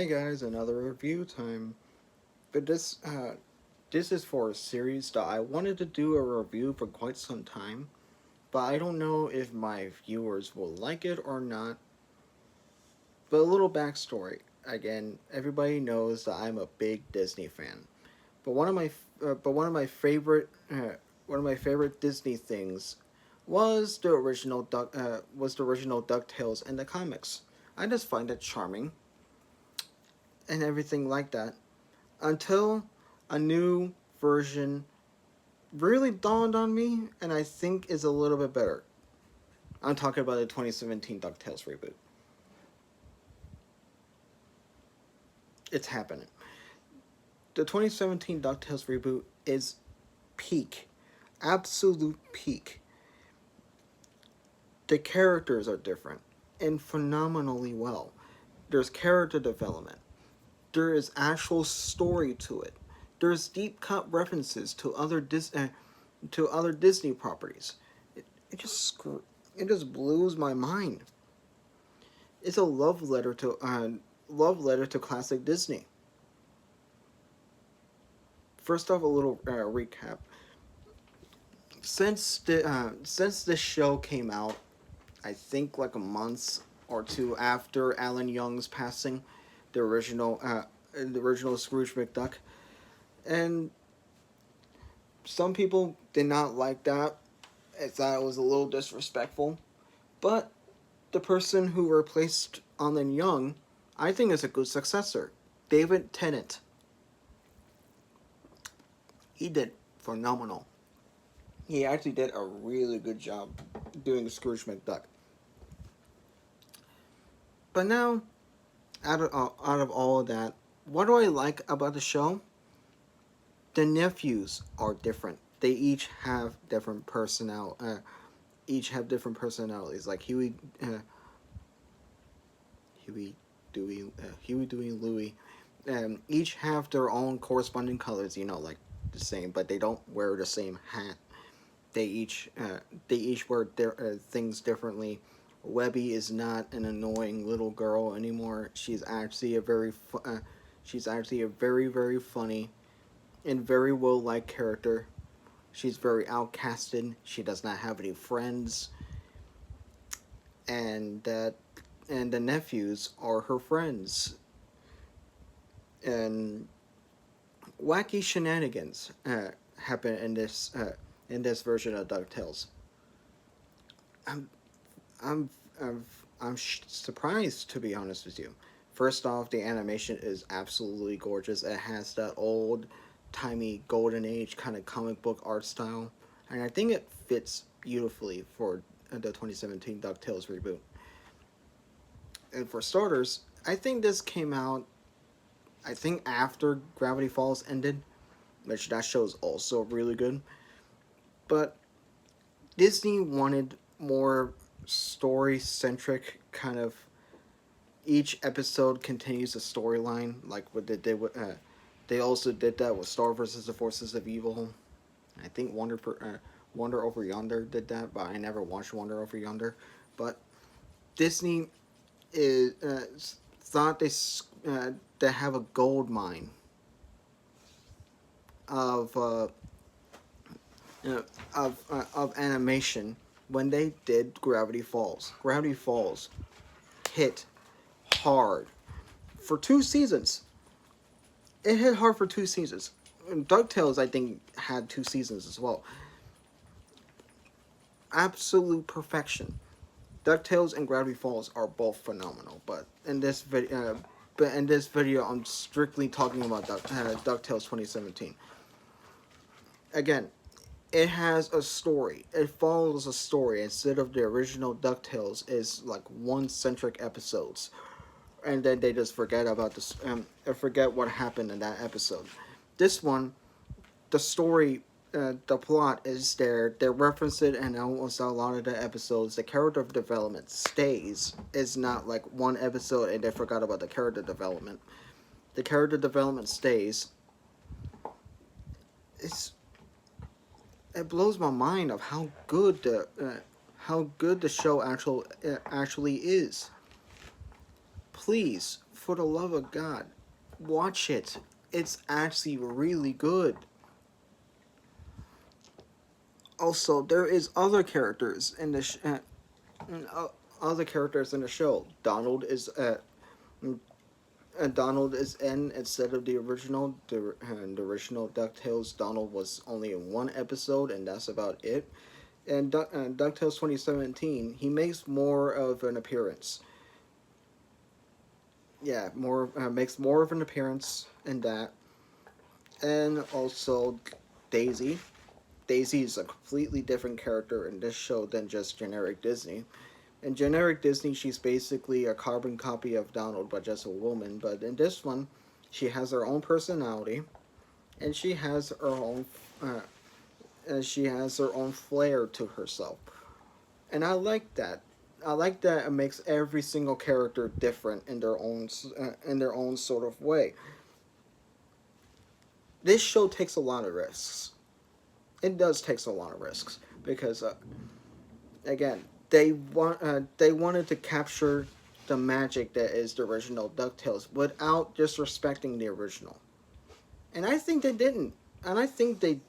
Hey guys, another review time. But this is for a series that I wanted to do a review for quite some time, but I don't know if my viewers will like it or not. But a little backstory. Again, everybody knows that I'm a big Disney fan. But one of my favorite Disney things was the original DuckTales in the comics. I just find it charming and everything like that until a new version really dawned on me and I think is a little bit better. I'm talking about the 2017 DuckTales reboot. It's happening. The 2017 DuckTales reboot is peak. Absolute peak. The characters are different and phenomenally well. There's character development. There is actual story to it. There's deep cut references to other Disney properties. It just it just blows my mind. It's a love letter to classic Disney. First off, a little recap. Since this show came out, I think like a month or two after Alan Young's passing, the original Scrooge McDuck, and some people did not like that. I thought it was a little disrespectful, but the person who replaced Alan Young, I think is a good successor. David Tennant. He did phenomenal. He actually did a really good job doing Scrooge McDuck. But now, out of all of that, what do I like about the show? The nephews are different. They each have different personalities. Like Huey, Dewey, and Louie, each have their own corresponding colors. Like the same, but they don't wear the same hat. They each wear their things differently. Webby is not an annoying little girl anymore. She's actually a very funny and very well liked character. She's very outcasted. She does not have any friends, and the nephews are her friends. And wacky shenanigans happen in this version of Ducktales. I'm I'm surprised, to be honest with you. First off, the animation is absolutely gorgeous. It has that old timey golden age kind of comic book art style, and I think it fits beautifully for the 2017 DuckTales reboot. And for starters, I think this came out I think after Gravity Falls ended, which that show is also really good. But Disney wanted more story centric kind of. Each episode continues a storyline, like what they did with. They also did that with Star versus the Forces of Evil. I think Wonder Over Yonder did that, but I never watched Wonder Over Yonder. But Disney is thought they have a gold mine of of animation when they did Gravity Falls. Gravity Falls hit hard for 2 seasons. It hit hard for 2 seasons. And DuckTales, I think, had 2 seasons as well. Absolute perfection. DuckTales and Gravity Falls are both phenomenal, but in this video, I'm strictly talking about DuckTales 2017. Again, it has a story. It follows a story instead of the original DuckTales is like one centric episodes, and then they just forget about this. Forget what happened in that episode. This one, the story, the plot is there. They reference it in almost a lot of the episodes. The character development stays. It's not like one episode and they forgot about the character development. The character development stays. It's it blows my mind of how good the show actually is. Please For the love of God, watch it. It's actually really good. Also, there is uh, other characters in the show. Donald is in instead of the original. The original Ducktales, Donald was only in one episode, and that's about it. And Ducktales 2017, he makes more of an appearance. Yeah, more makes more of an appearance in that, and also Daisy. Daisy is a completely different character in this show than just generic Disney. In generic Disney, she's basically a carbon copy of Donald, but just a woman. But in this one, she has her own personality, and uh, she has her own flair to herself, and I like that. I like that it makes every single character different in their own sort of way. This show takes a lot of risks. It does takes a lot of risks because again, they wanted to capture the magic that is the original Ducktales without disrespecting the original, and I think they didn't, and I think they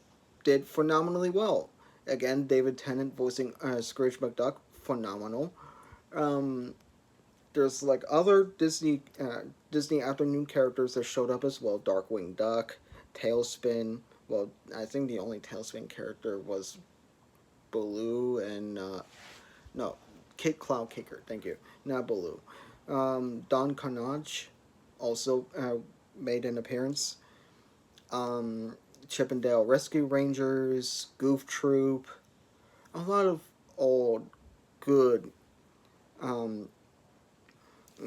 did phenomenally well. Again, David Tennant voicing Scrooge McDuck, phenomenal. Um, there's like other Disney afternoon characters that showed up as well. Darkwing Duck, Tailspin. Well, I think the only Tailspin character was Baloo and no, Kid Cloud Kicker. Thank you, not Baloo. Don Carnage also made an appearance. Um, Chippendale Rescue Rangers, Goof Troop, a lot of old good um,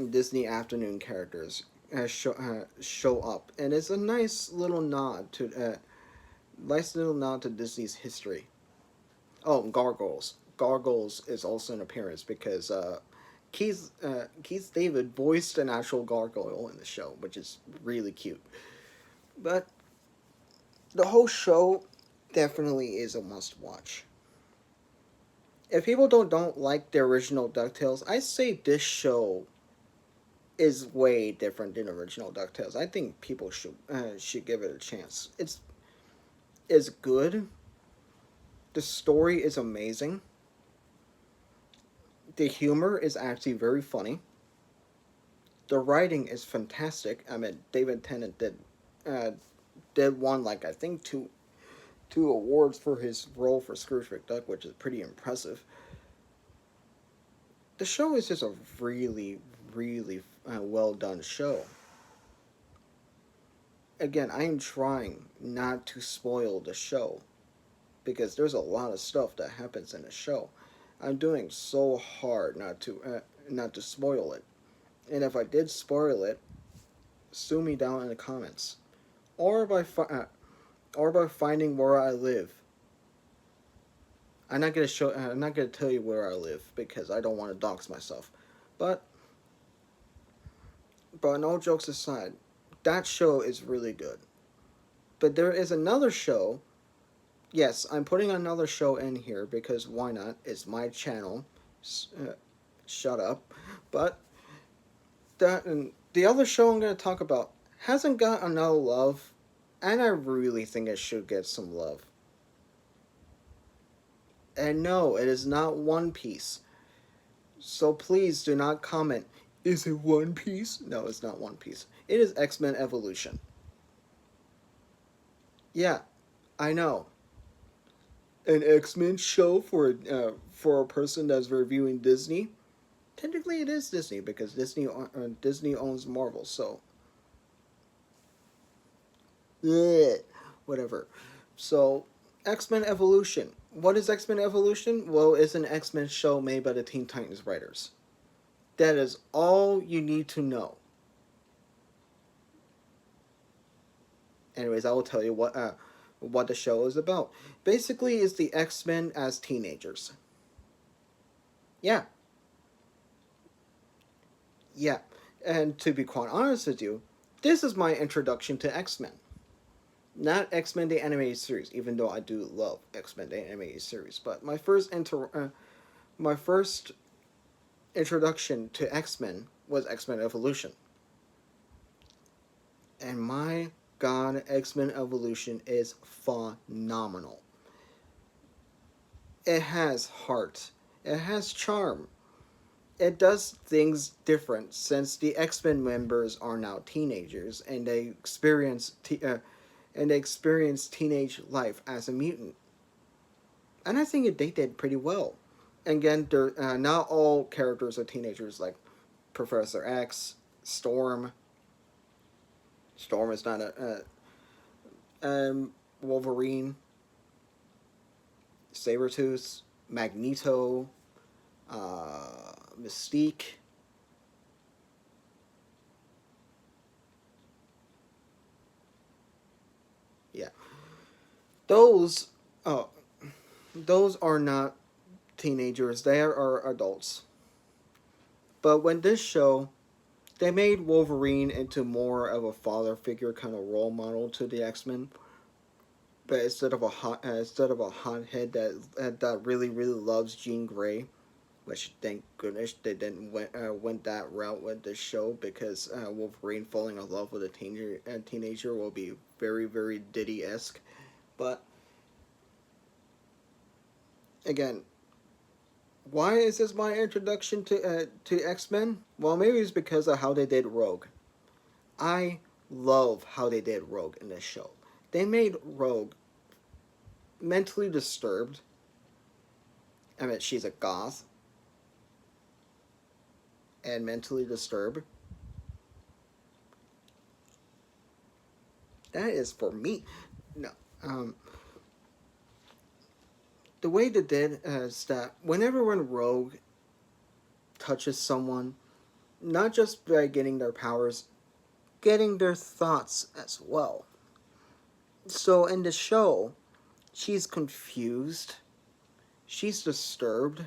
Disney afternoon characters show up, and it's a nice little nod to Disney's history. Oh, Gargoyles. Gargoyles is also an appearance because Keith David voiced an actual gargoyle in the show, which is really cute. But the whole show definitely is a must watch. If people don't like the original Ducktales, I say this show is way different than original Ducktales. I think people should give it a chance. It's good. The story is amazing. The humor is actually very funny. The writing is fantastic. I mean, David Tennant uh, did won like I think two awards for his role for Scrooge McDuck, which is pretty impressive. The show is just a really well done show. Again, I am trying not to spoil the show because there's a lot of stuff that happens in the show. I'm doing so hard not to spoil it. And if I did spoil it, sue me down in the comments, or or by finding where I live. I'm not gonna tell you where I live because I don't want to dox myself. But no jokes aside, that show is really good. But there is another show. Yes, I'm putting another show in here because why not? It's my channel. Uh, shut up. But that and the other show I'm going to talk about hasn't got enough love, and I really think it should get some love. And no, it is not One Piece. So please do not comment. Is it One Piece? No, it's not One Piece. It is X Men Evolution. Yeah, I know. An X Men show for a person that's reviewing Disney. Technically, it is Disney because Disney owns Marvel. So, bleh, whatever. So, X Men Evolution. What is X Men Evolution? Well, it's an X Men show made by the Teen Titans writers. That is all you need to know. Anyways, I will tell you what the show is about. Basically, it's the X Men as teenagers. Yeah, yeah. And to be quite honest with you, this is my introduction to X Men. Not X Men the animated series, even though I do love X Men the animated series. But my first introduction to X Men was X Men Evolution. And my God, X-Men Evolution is phenomenal. It has heart. It has charm. It does things different since the X-Men members are now teenagers and they experience teenage life as a mutant. And I think they did pretty well. Again, not all characters are teenagers. Like Professor X, Storm. Storm is not Wolverine, Sabretooth, Magneto, Mystique. Yeah, those. Oh, those are not teenagers. They are adults. But when this show, they made Wolverine into more of a father figure kind of role model to the X Men. But instead of a hothead that really loves Jean Grey, which thank goodness they didn't went that route with this show because Wolverine falling in love with a teenager will be very Diddy esque. But again, why is this my introduction to X Men? Well, maybe it's because of how they did Rogue. I love how they did Rogue in this show. They made Rogue mentally disturbed. I mean, she's a goth and mentally disturbed. That is for me. No, um, the way they did is that whenever when Rogue touches someone, not just by getting their powers, getting their thoughts as well. So in the show, she's confused, she's disturbed,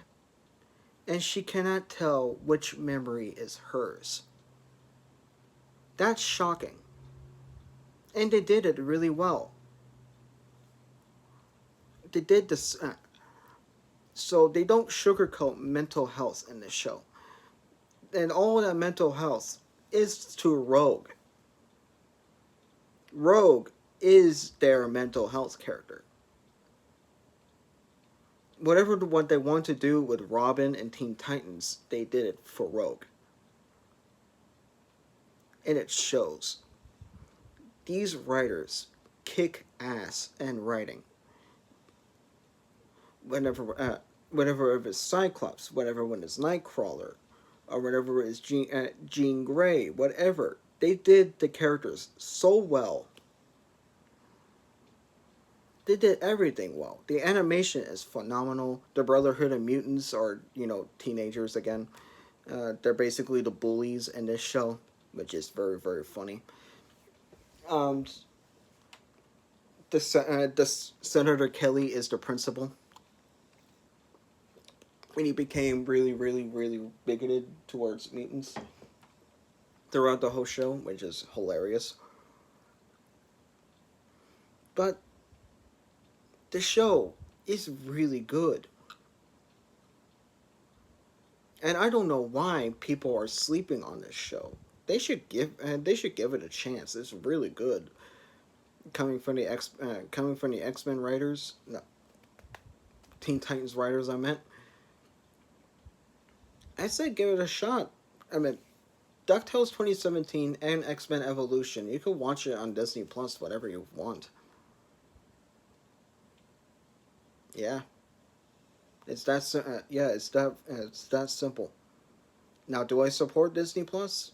and she cannot tell which memory is hers. That's shocking. And they did it really well. They did this. So they don't sugarcoat mental health in this show. And all that mental health is to Rogue. Rogue is their mental health character. What they want to do with Robin and Teen Titans, they did it for Rogue. And it shows. These writers kick ass in writing. Whenever it was Cyclops, whenever when it's Nightcrawler, or whenever it's Jean Grey, whatever. They did the characters so well. They did everything well. The animation is phenomenal. The Brotherhood of Mutants are, teenagers again. They're basically the bullies in this show, which is very funny. Um, the Senator Kelly is the principal. When he became really bigoted towards mutants throughout the whole show, which is hilarious. But the show is really good. And I don't know why people are sleeping on this show. They should give it a chance. It's really good. Coming from the X Men writers, no, Teen Titans writers. I meant. I said give it a shot. I mean, DuckTales 2017 and X Men Evolution. You can watch it on Disney Plus, whatever you want. Yeah, it's that simple. Now, do I support Disney Plus?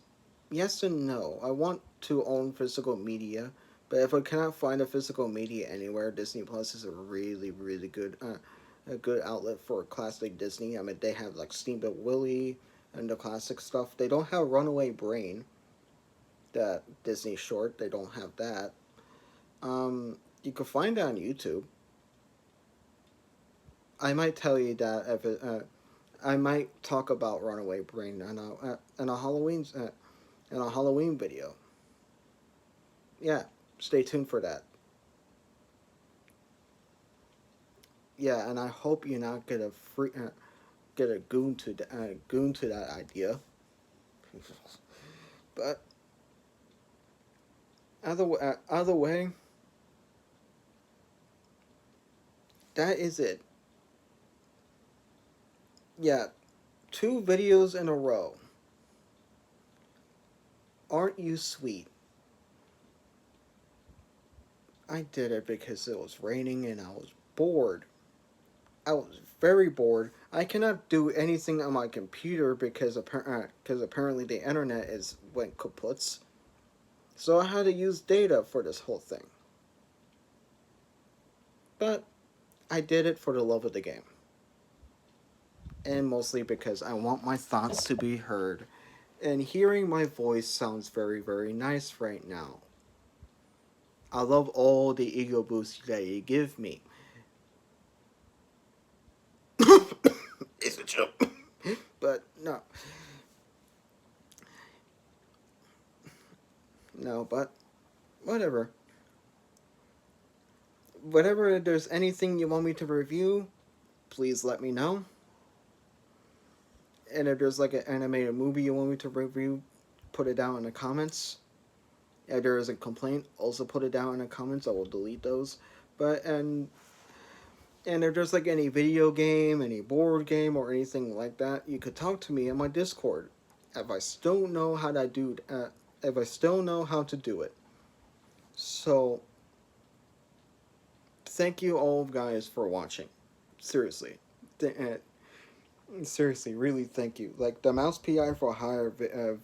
Yes and no. I want to own physical media, but if I cannot find a physical media anywhere, Disney Plus is a really good a good outlet for classic Disney. I mean, they have like Steamboat Willie and the classic stuff. They don't have Runaway Brain, that Disney short. They don't have that. You can find it on YouTube. I might tell you that if I might talk about Runaway Brain in a Halloween video. Yeah, stay tuned for that. Yeah, and I hope you not get a goon to that idea. But Other way, that is it. Yeah, 2 videos in a row. Aren't you sweet? I did it because it was raining and I was bored. I was very bored. I cannot do anything on my computer because apparently the internet is went kaputs. So I had to use data for this whole thing. But I did it for the love of the game. And mostly because I want my thoughts to be heard. And hearing my voice sounds very, very nice right now. I love all the ego boosts that you give me. It's a joke. But no. No, but whatever. Whatever, if there's anything you want me to review, please let me know. And if there's like an animated movie you want me to review, put it down in the comments. If there is a complaint, also put it down in the comments. I will delete those. But and if there's like any video game, any board game, or anything like that, you could talk to me in my Discord. If I still know how to do, if I still know how to do it. So, thank you all guys for watching. Seriously, seriously, really thank you. Like the Mouse PI for Hire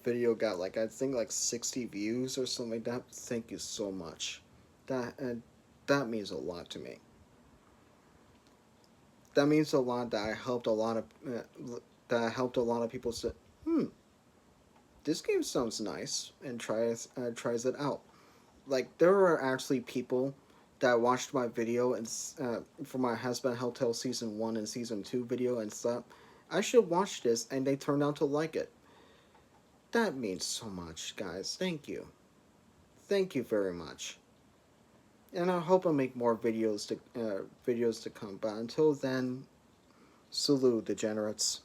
video got like I think like 60 views or something like that. Thank you so much. That means a lot to me. That means a lot that I helped a lot of that I helped a lot of people say, hmm, this game sounds nice, and tries it out. Like there are actually people that watched my video and for my Husband Hotel season 1 and season 2 video and thought I should watch this, and they turned out to like it. That means so much, guys. Thank you very much. And I hope I make more videos to come. But until then, salute degenerates.